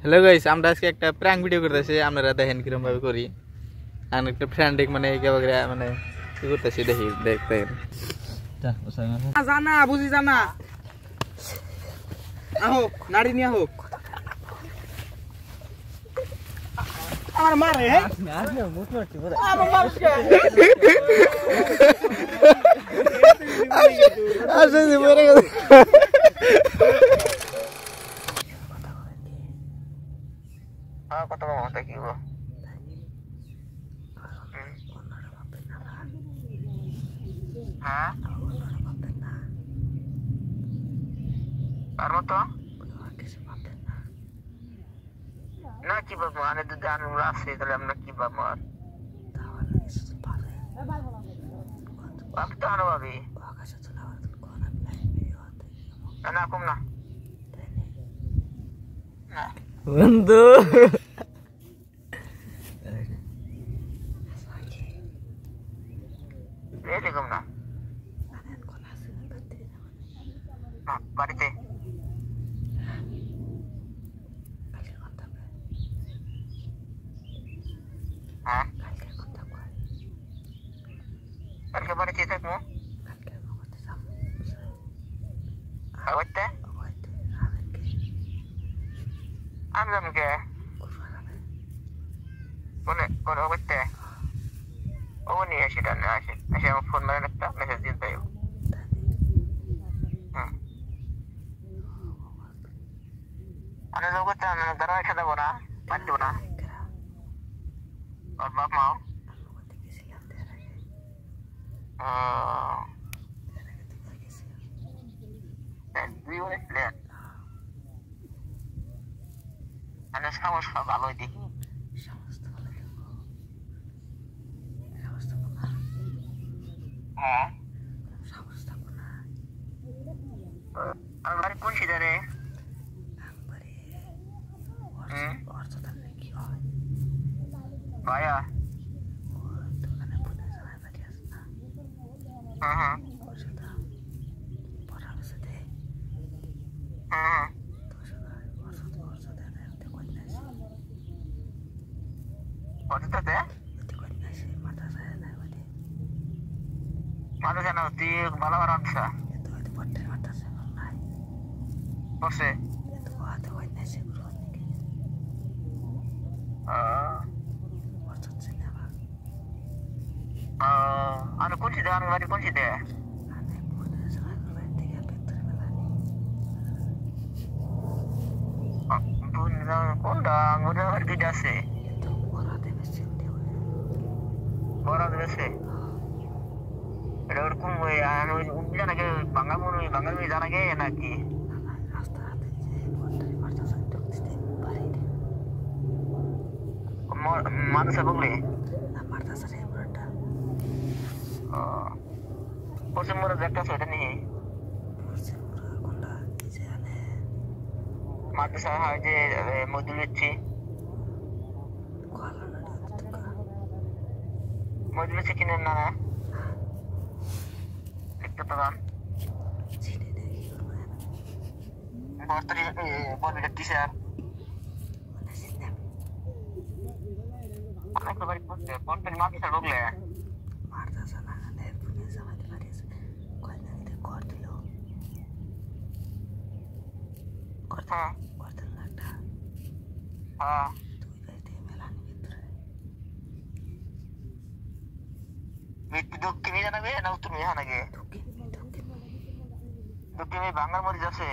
Hello guys, আমরা আজকে একটা প্র্যাঙ্ক ভিডিও করতেছি। আপনারা দেখেন কিরকম ভাবে করি। আর একটা ফ্রেন্ড মানে মানে কি করতেছি দেখি দেখতে জানা বুঝি জানা আহো নাড়ি নিয়ে হোক আমার মারে হে আমার মারছে আসলে মরে গেল। কত কথা কি গো হ্যাঁ আর মতো না কি বাবু আনে দুধ আনু রাখছে তাহলে আমরা কি বাবু আর বাবু তো আনো ভাবি না কম না বন্ধু এরকম না বাড়িতে হ্যাঁ কালকে বাড়িতে থাকবো আমি যাবো কে বলে করতে ও নিয়ে আসি টানে আসে এসে আমার ফোন মারেন একটা মেসেজ দিন তাই আমি যাবো করতে দাঁড়া এসে দেবো না বাদ দেবো না ওর বাপ মাও সমস্যা ভালোই দেখি হ্যাঁ আমার বাড়ি কোন সিদারে ভাইয়া হ্যাঁ মানুষ জানো তুই ভালো ভালো আনছা বসে আর কোন সিদে আমার বাড়ি কোন সিদে কোনটা আঙুরের বাড়ি দুইটা আছে বড় দেবেছে এটা ওরকম জানাকে বাঙালি জানাকে নাকি মানুষে বললে পশ্চিম মোড়ে একটা আছে ওটা নিয়ে মাদ্রাসা হয় যে মজুর দিচ্ছি মজুর দিচ্ছি কিনে না লিখতে পারান বলবি টিচার অনেক বাড়ি করছে কোনটা মাদ্রাসা ঢুকলে দক্ষিণে জানাবে না উত্তরে জানাবে দক্ষিণে বাংলার মরিচ আছে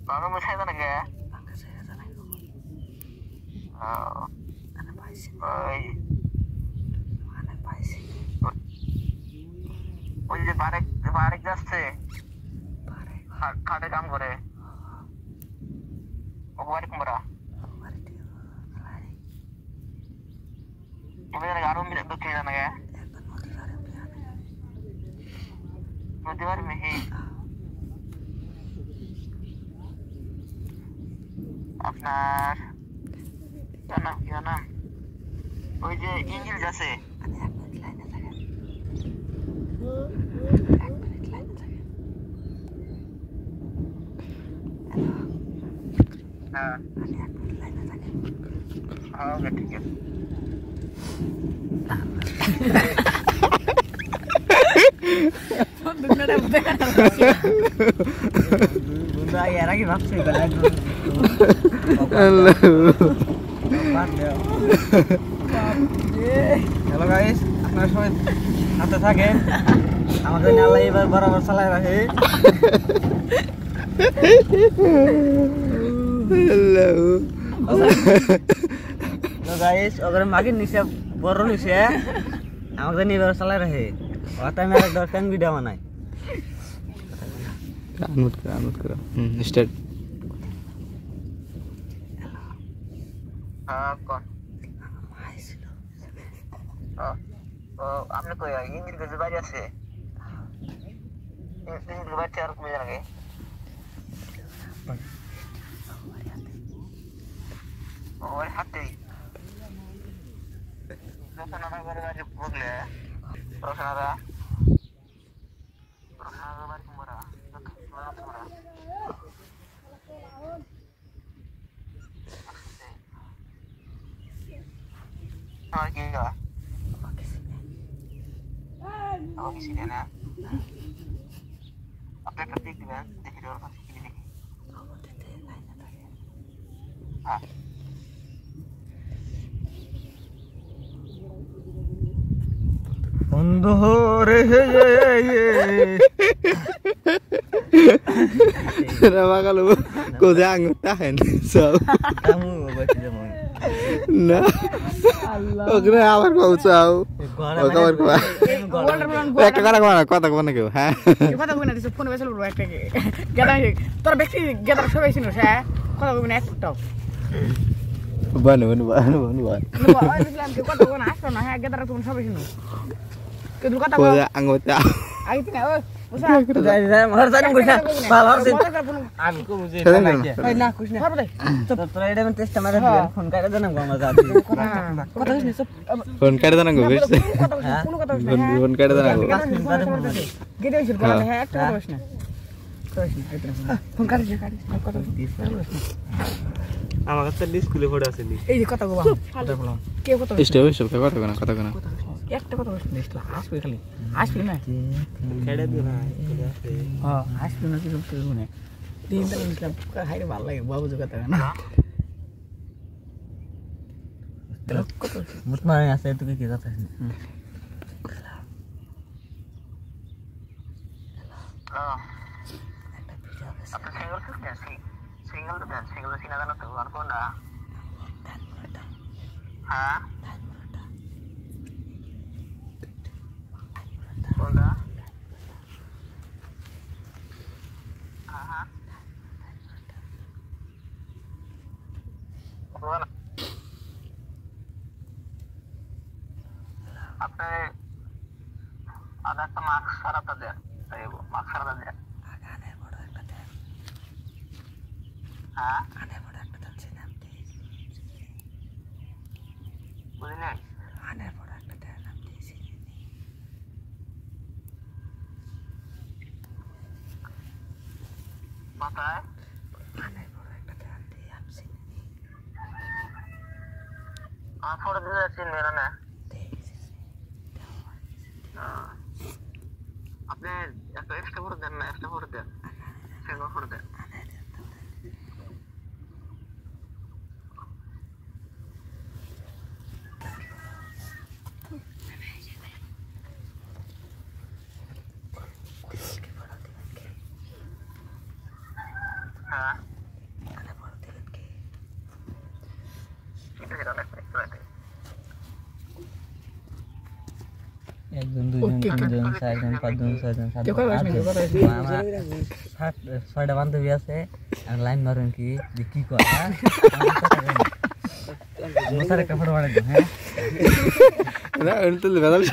বাংলার মরিচ খাইবে নাকি ওই যে বারেক যাচ্ছে খাটে কাম করে ও বাড়ি কুমড়া আরো দক্ষিণে জানা গে নদী বাড়ি মেহি আপনার নাম কি নাম ওই যে ইঞ্জিল আছে হ্যাঁ ওকে ঠিক আছে বন্ধুরা এরা কি ভাবছে হ্যালো গাইস আপনারা সবাই সাথে থাকেন আমাদের আল্লাহ এবার বরাবর চালায় রাখে তো গাইস ওদের মাগির নিচে বড় নিচে আমাদের এবার চালায় রাখে ওটা আমি আরেক দরকার ভিডিও বানাই আনমত করা স্টার্ট কোন আপনি কই ইঞ্জিন কাছে বাড়ি আছে ইঞ্জিন বাড়ি আর কমে যাবে ওর হাতে রোশনারা করে বাড়ি বগলে রোশনারা বাড়ি কুমড়া আর কি আমাকে চিনে না আপনি একটা দিক দিবেন দেখি ওর কাছে কি দেখি হ্যাঁ বন্ধু রে Nama kalau cô ra người ta hẹn sợ kamu baca jamu nah oke deh awal kau tahu oh kawan kawan kata kemana kau hah কথা কই না দিছ ফোন বেসল বড় একটা গেদা তোর ব্যক্তি গেদা সবাই চিনো সে কথা কই না একটাও banu দিলাম কি কথা কই না আসলো না হ্যাঁ গেদা তুমি সবাই চিনো কেদু কথা cô কই ra anggota আই তিনা ওই বুঝা মার জানি কইছা ভালো হচ্ছে আমি কো বুঝে এই না কইছ না হবে তো তোরা এটা আমি টেস্ট মারা ফোন কাটা দেন গো যা কথা কইছ না সব phone kada tanah gue bis কোন কথা কইছ না phone kada tanah gue গেদা হইছিল বলে হ্যাঁ একটা কথা কইছ না ফোন কাটিস কথা আমার কাছে স্কুলে পড়ে আছে নি এই যে কথা কইবা কথা বলো কে কথা stop kata kena একটা কথা কইছ না আসবে খালি আসবে না ছেড়ে দিও না হ্যাঁ আসবে না কি করতে হবে না দিন তাহলে ইসলাম হাইরে ভালো লাগে বাবু কথা না মুতমারে আছে তুই কি কথা আপনি সিঙ্গেল তো দেন সিঙ্গেল সিনা জানো তো আর কোনটা হ্যাঁ কোনটা হ্যাঁ আপনি আধারটা মার্কস সারাটা দেন মার্কস সারাটা দেন হ্যাঁ বুঝলেন মাথায় ফটো দিতে যাচ্ছি মেরা না আপনি একটা এক্সট্রা ফটো দেন না এক্সট্রা ফটো দেন সিঙ্গল ফটো দেন হ্যাঁ একজন দুইজন তিনজন চারজন পাঁচজন ছয়জন সাতজন ছয়টা বান্ধবী আছে আর লাইন মারেন কি যে কি কয় মোসার একটা ফটো বানাই হ্যাঁ না itu lebih betul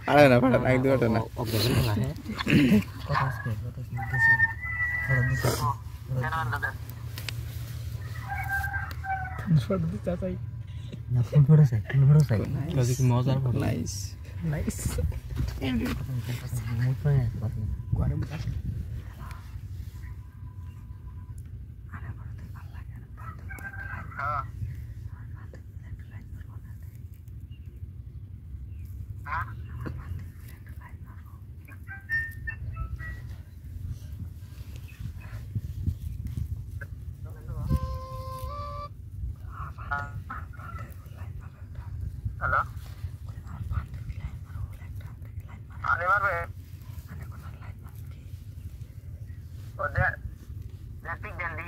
ada na pada naik dua na কথা আছে ফটো দিছে না ফোন ফটো চাই jadi kemauan for nice nice মুতমারে গরম কাছে Tapi dan di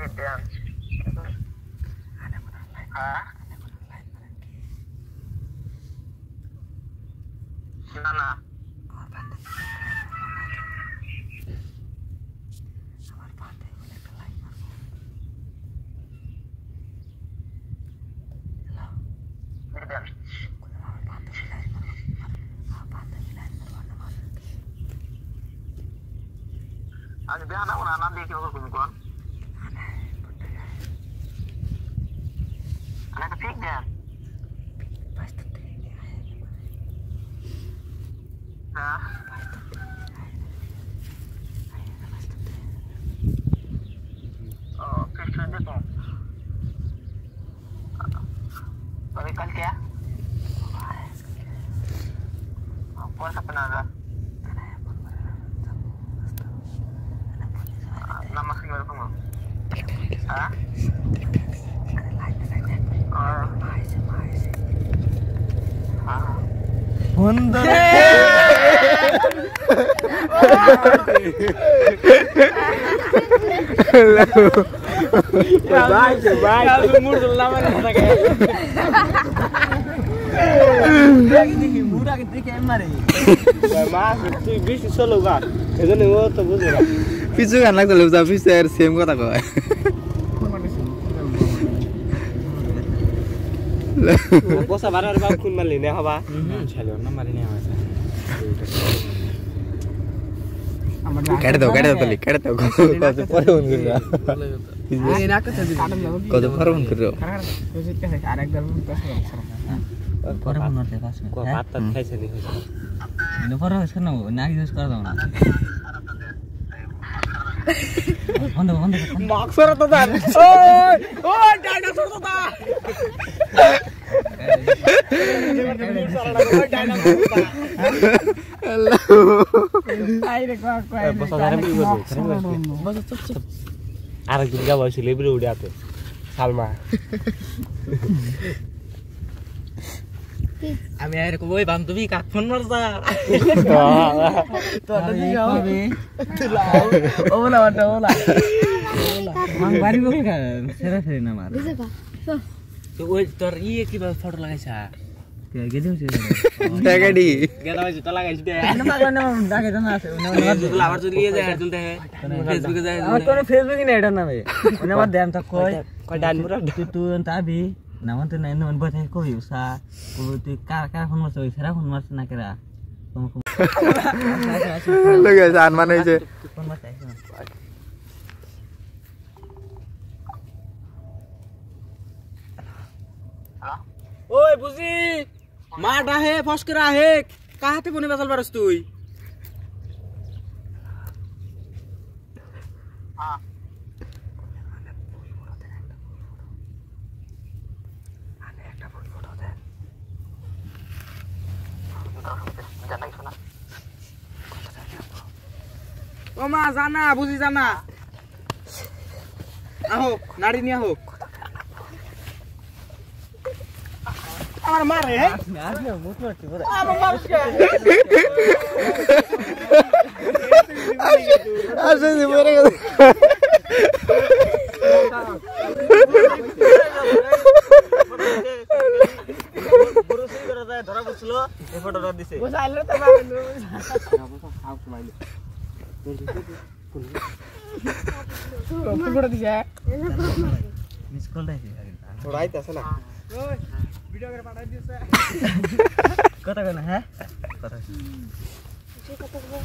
dan Mana? Ada dia anak orang nanti kau kumpulan. Anak ketiga. Nah. Oh, kerja tu. Bagi kal क्या? कौन सा बनागा? Nama single kamu? Hah? বন্ধু পিছু গান লাগতো যা পিছু আর সেম কথা কয় বসা বারবার বাপ খুন মারলি না হবা ছেলে না মারি না হবে কেটে দাও তলি কেটে দাও কত পরে ফোন করবা এই না কথা কত পরে ফোন করো আরেকবার পরে ফোন করতে পাস কো ভাত তা খাইছে নি ইনো পরে হইছে না না ইউজ করা দাও না বন্ধ বন্ধ মাক্সর তো দাও ওই ডাইনোসর তো দাও আরেকদিন গাওয়া ছিল এবারে উড়ে আছে সালমা আমি এরকম ওই বান্ধবী কাক phone Marta OLA OLA OLA মাং বাড়ি বলে সেরা সেরা না মার তো ওই তোর ইয়ে কি ফটো লাগাইছা গেদিম সে টাকাডি গেদা হইছে তো লাগাইছ দে না মাগো না ডাকে না আছে ওনা আবার তো লিয়ে যায় তুলতে ফেসবুকে যায় আমার তো ফেসবুকে না এটা নামে ওনা আমার দেম তো কই কই ডান মুরা তুই তাবি নামন তো নাই নন বতে কই উসা ও তুই কার ফোন মারছ ওই সেরা ফোন মারছ না কেরা লগে জান মানে হইছে ফোন মারছ ओए बुजी माटा है फस्करा है कहां थे कोने बसल बारस তুই हां আরে একটা ফটো দে জানাই শোনা ও মা জানা বুঝি জানা আহো নাড়ি নিয়া হোক আমার মারে আসলে মুখ মারছি বড় আমার মারছে আসলে মরে গেল বড় সেই করে ধরা বসছিল এই ফটোটা দিছে ও চাইলে তো মারলো হাফ মাইলে ফটো দিছে মিস কল দিছে थोड़ा आइताছে না ওই ভিডিও করে পাঠাই দিছে কথা কই না হ্যাঁ কথা যে কথা বল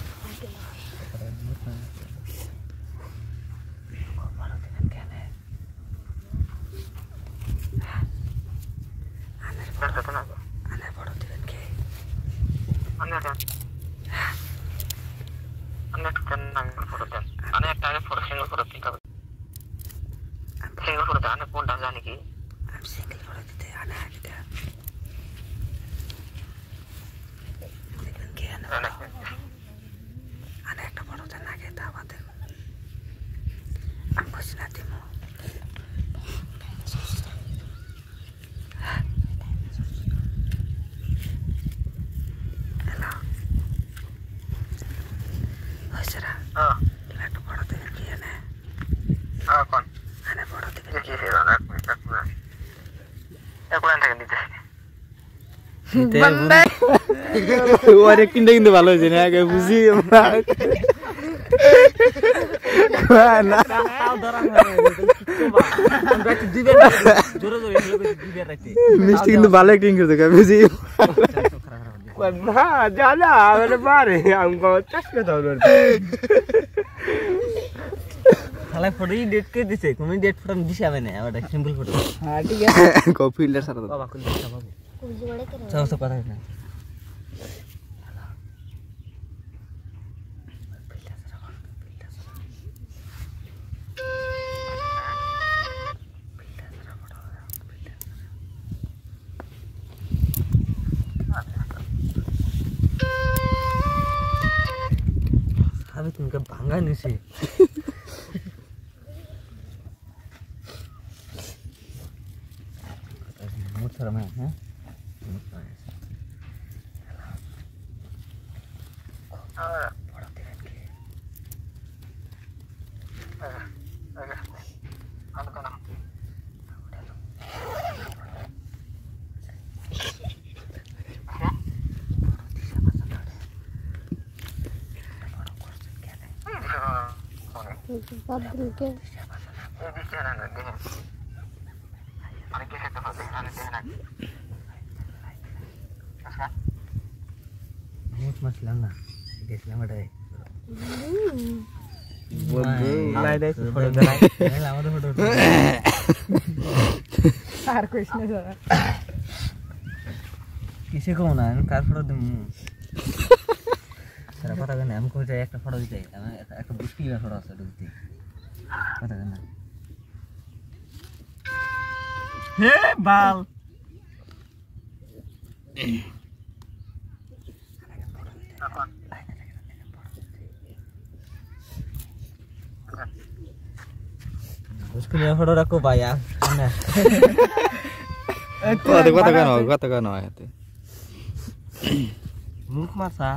হ্যাঁ হ্যাঁ কোন কি ছিল না এখন থেকে দিতে ওর একটিনটা কিন্তু ভালো হয়েছে না আগে বুঝি না মিষ্টি কিন্তু ভালো অ্যাক্টিং করতে বুঝি না জানা মানে পারে আমগো চাষকে দাও খালা ফটো ডেট কে দিছে কোন ডেট ফটো দিছে হবে না এটা সিম্পল ফটো হ্যাঁ ঠিক আছে কো ফিল্টার সারা বাবা কোন দিছে বাবু সব সব কথা না अबे तुमका भांगा नहीं से मुझ सर में हैं मसला ना देखला मडे लाई दे फोटो दला नहीं लामा तो फोटो আর কইছ না যারা किसे को ना कार फोटो दम सारा पता करना हमको जाए एक फोटो दिते एक मुश्किल है फोटो से दिते पता करना हे बाल उसके लिए फोटो रखो भाई यार কত কেন আয়াতে मुख मासा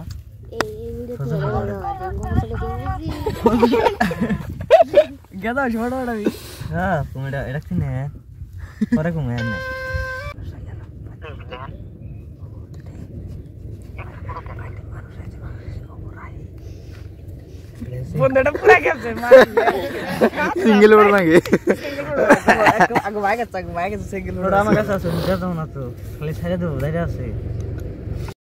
गदा छोड़ो अभी हां तुम एटा किने परे को मैं ने বন্ধটা পুরা গেছে সিঙ্গেল বড় নাকি আগে ভাই গেছে সিঙ্গেল थोड़ा আমার কাছে আছে বুঝা দাও না তো খালি ছেড়ে দেব দাইরা আছে